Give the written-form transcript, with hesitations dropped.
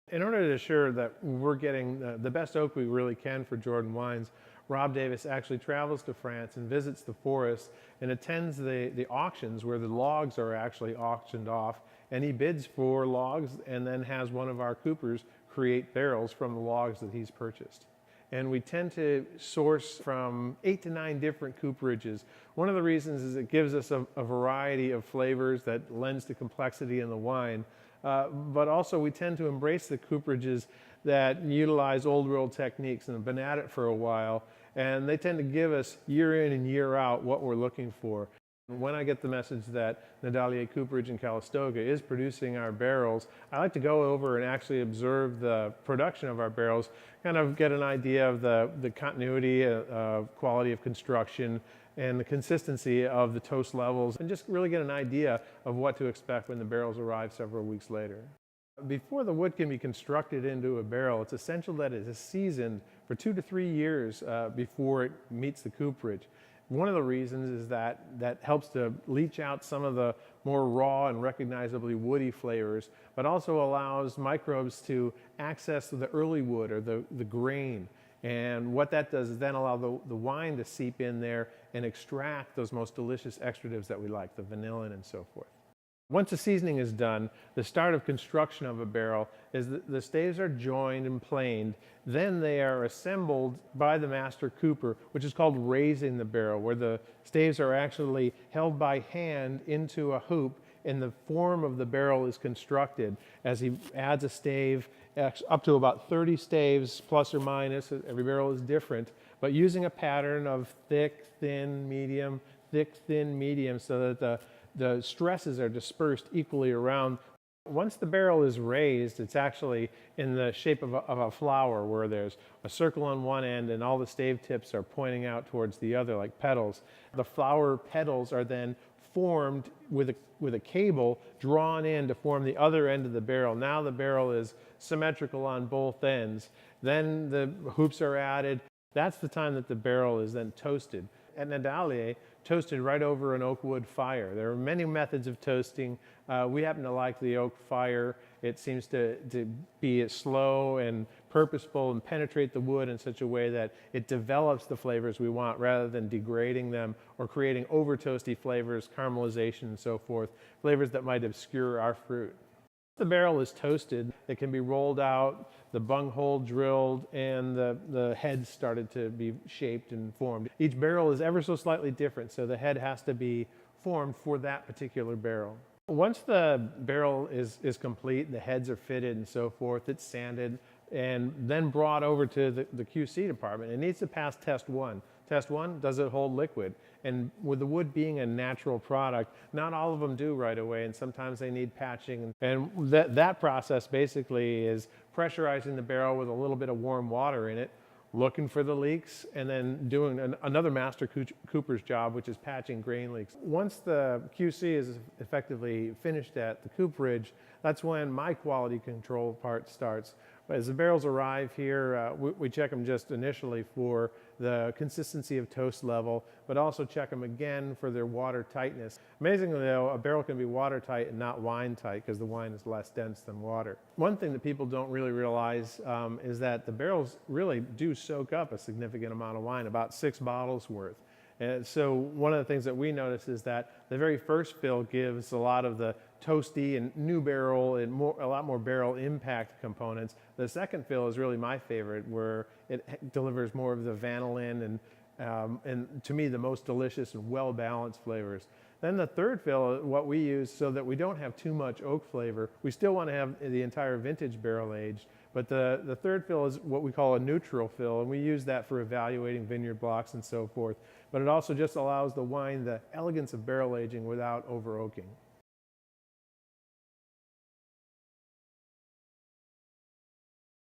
In order to assure that we're getting the best oak we really can for Jordan wines, Rob Davis actually travels to France and visits the forest and attends the auctions where the logs are actually auctioned off, and he bids for logs and then has one of our coopers create barrels from the logs that he's purchased. And we tend to source from 8 to 9 different cooperages. One of the reasons is it gives us a variety of flavors that lends to complexity in the wine. But also we tend to embrace the cooperages that utilize old world techniques and have been at it for a while. And they tend to give us year in and year out what we're looking for. When I get the message that Nadalier Cooperage in Calistoga is producing our barrels, I like to go over and actually observe the production of our barrels, kind of get an idea of the continuity, quality of construction, and the consistency of the toast levels, and just really get an idea of what to expect when the barrels arrive several weeks later. Before the wood can be constructed into a barrel, it's essential that it is seasoned for 2 to 3 years before it meets the cooperage. One of the reasons is that helps to leach out some of the more raw and recognizably woody flavors, but also allows microbes to access the early wood or the grain. And what that does is then allow the wine to seep in there and extract those most delicious extratives that we like, the vanillin and so forth. Once the seasoning is done, the start of construction of a barrel is that the staves are joined and planed. Then they are assembled by the master cooper, which is called raising the barrel, where the staves are actually held by hand into a hoop and the form of the barrel is constructed as he adds a stave, up to about 30 staves plus or minus. Every barrel is different, but using a pattern of thick, thin, medium, thick, thin, medium, so that the stresses are dispersed equally around. Once the barrel is raised, it's actually in the shape of a flower, where there's a circle on one end and all the stave tips are pointing out towards the other like petals. The flower petals are then formed with a cable drawn in to form the other end of the barrel. Now the barrel is symmetrical on both ends. Then the hoops are added. That's the time that the barrel is then toasted. At Nadalier, toasted right over an oak wood fire. There are many methods of toasting. We happen to like the oak fire. It seems to be slow and purposeful and penetrate the wood in such a way that it develops the flavors we want rather than degrading them or creating over toasty flavors, caramelization and so forth, flavors that might obscure our fruit. The barrel is toasted, it can be rolled out, the bung hole drilled, and the head started to be shaped and formed. Each barrel is ever so slightly different, so the head has to be formed for that particular barrel. Once the barrel is complete, the heads are fitted and so forth, it's sanded, and then brought over to the QC department. It needs to pass test 1. Test 1, does it hold liquid? And with the wood being a natural product, not all of them do right away, and sometimes they need patching. And that process basically is pressurizing the barrel with a little bit of warm water in it, looking for the leaks, and then doing another master cooper's job, which is patching grain leaks. Once the QC is effectively finished at the cooperage, that's when my quality control part starts. As the barrels arrive here, we check them just initially for the consistency of toast level, but also check them again for their water tightness. Amazingly though, a barrel can be watertight and not wine tight because the wine is less dense than water. One thing that people don't really realize is that the barrels really do soak up a significant amount of wine, about 6 bottles worth. And so one of the things that we notice is that the very first fill gives a lot of the toasty and new barrel and a lot more barrel impact components. The second fill is really my favorite, where it delivers more of the vanillin and to me the most delicious and well-balanced flavors. Then the third fill, what we use so that we don't have too much oak flavor, we still want to have the entire vintage barrel aged, but the third fill is what we call a neutral fill, and we use that for evaluating vineyard blocks and so forth. But it also just allows the wine the elegance of barrel aging without over oaking.